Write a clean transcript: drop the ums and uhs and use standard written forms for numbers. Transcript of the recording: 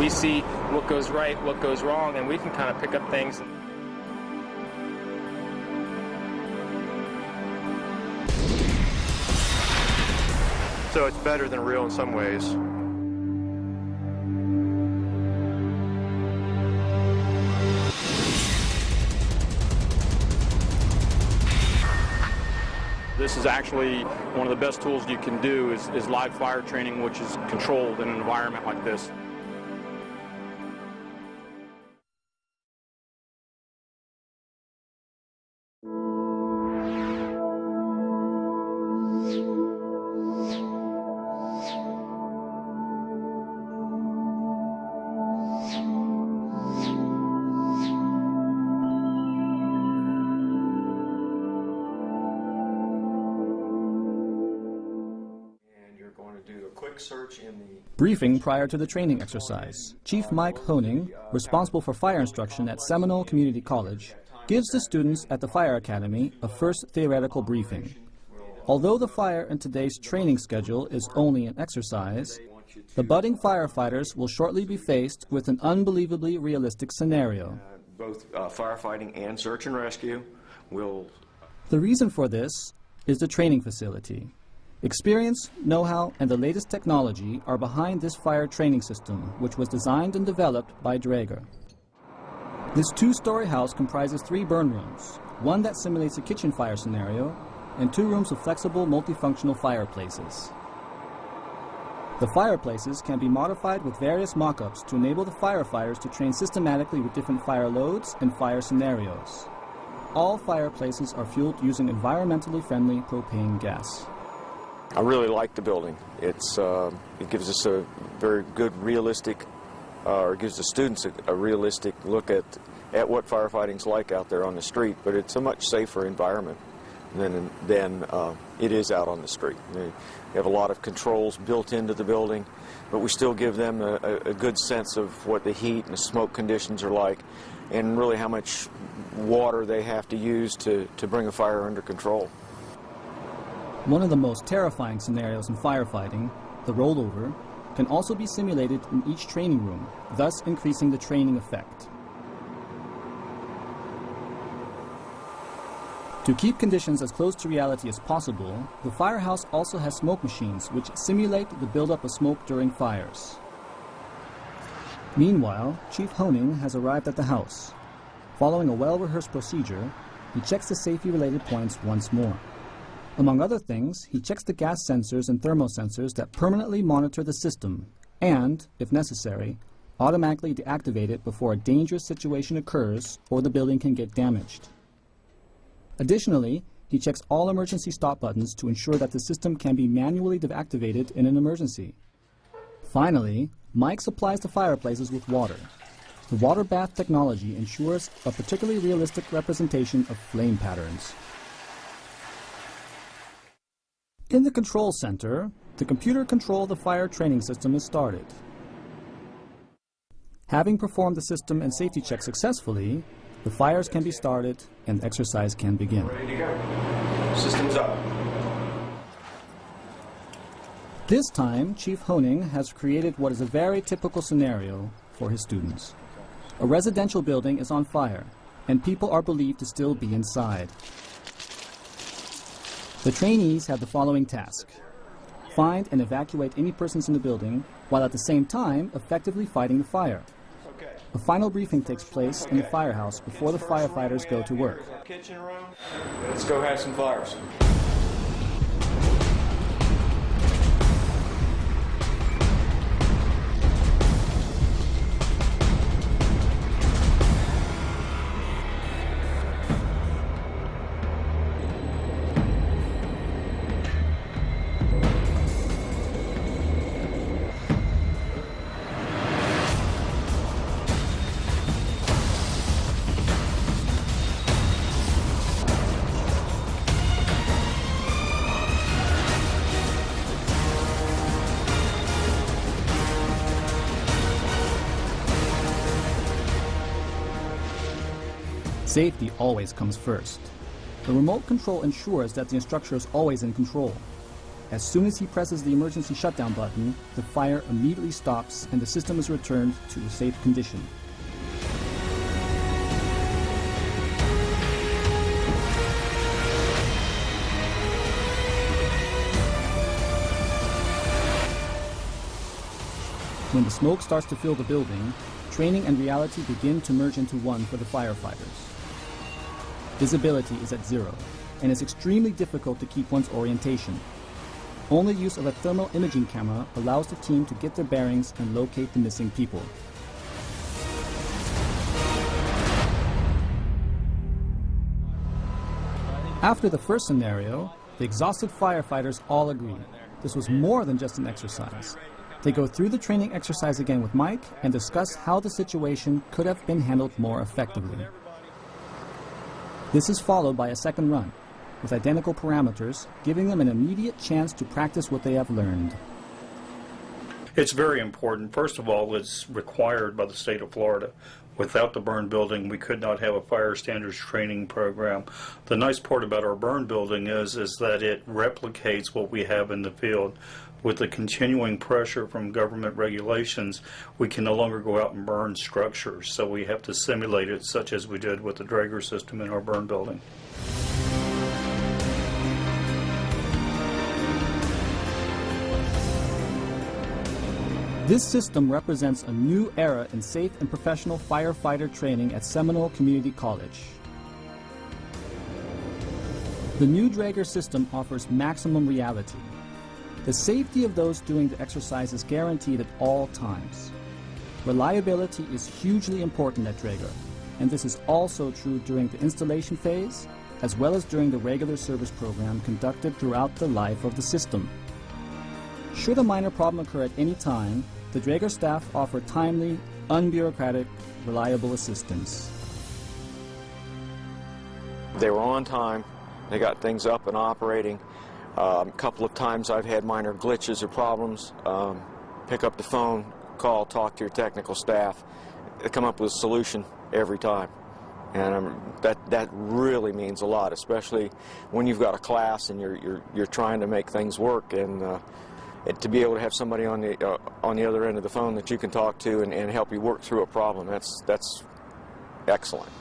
We see what goes right, what goes wrong, and we can kind of pick up things. So it's better than real in some ways. This is actually one of the best tools you can do is live fire training, which is controlled in an environment like this. Briefing prior to the training exercise. Chief Mike Honing, responsible for fire instruction at Seminole Community College, gives the students at the Fire Academy a first theoretical briefing. Although the fire in today's training schedule is only an exercise, the budding firefighters will shortly be faced with an unbelievably realistic scenario. Both firefighting and search and rescue will... The reason for this is the training facility. Experience, know-how, and the latest technology are behind this fire training system, which was designed and developed by Dräger. This two-story house comprises 3 burn rooms, one that simulates a kitchen fire scenario, and 2 rooms with flexible multifunctional fireplaces. The fireplaces can be modified with various mock-ups to enable the firefighters to train systematically with different fire loads and fire scenarios. All fireplaces are fueled using environmentally friendly propane gas. I really like the building. It gives us a very good realistic, or gives the students a realistic look at what firefighting's like out there on the street, but it's a much safer environment than it is out on the street. We have a lot of controls built into the building, but we still give them a good sense of what the heat and the smoke conditions are like, and really how much water they have to use to bring a fire under control. One of the most terrifying scenarios in firefighting, the rollover, can also be simulated in each training room, thus increasing the training effect. To keep conditions as close to reality as possible, the firehouse also has smoke machines which simulate the buildup of smoke during fires. Meanwhile, Chief Honing has arrived at the house. Following a well-rehearsed procedure, he checks the safety-related points once more. Among other things, he checks the gas sensors and thermosensors that permanently monitor the system and, if necessary, automatically deactivate it before a dangerous situation occurs or the building can get damaged. Additionally, he checks all emergency stop buttons to ensure that the system can be manually deactivated in an emergency. Finally, Mike supplies the fireplaces with water. The water bath technology ensures a particularly realistic representation of flame patterns. In the control center, the computer control of the fire training system is started. Having performed the system and safety check successfully, the fires can be started and exercise can begin. Ready to go. Systems up. This time, Chief Honing has created what is a very typical scenario for his students. A residential building is on fire, and people are believed to still be inside. The trainees have the following task: find and evacuate any persons in the building, while at the same time effectively fighting the fire. A final briefing takes place in the firehouse before the firefighters go to work. Let's go have some fires. Safety always comes first. The remote control ensures that the instructor is always in control. As soon as he presses the emergency shutdown button, the fire immediately stops and the system is returned to a safe condition. When the smoke starts to fill the building, training and reality begin to merge into one for the firefighters. Visibility is at zero, and it's extremely difficult to keep one's orientation. Only use of a thermal imaging camera allows the team to get their bearings and locate the missing people. After the first scenario, the exhausted firefighters all agree this was more than just an exercise. They go through the training exercise again with Mike and discuss how the situation could have been handled more effectively. This is followed by a second run, with identical parameters, giving them an immediate chance to practice what they have learned. It's very important. First of all, it's required by the state of Florida. Without the burn building, we could not have a fire standards training program. The nice part about our burn building is that it replicates what we have in the field. With the continuing pressure from government regulations, we can no longer go out and burn structures, so we have to simulate it, such as we did with the Dräger system in our burn building. This system represents a new era in safe and professional firefighter training at Seminole Community College. The new Dräger system offers maximum reality. The safety of those doing the exercise is guaranteed at all times. Reliability is hugely important at Dräger, and this is also true during the installation phase, as well as during the regular service program conducted throughout the life of the system. Should a minor problem occur at any time, the Dräger staff offer timely, unbureaucratic, reliable assistance. They were on time. They got things up and operating. A couple of times I've had minor glitches or problems. Pick up the phone, call, talk to your technical staff. They come up with a solution every time. And that really means a lot, especially when you've got a class and you're trying to make things work. And to be able to have somebody on the other end of the phone that you can talk to and help you work through a problem, that's excellent.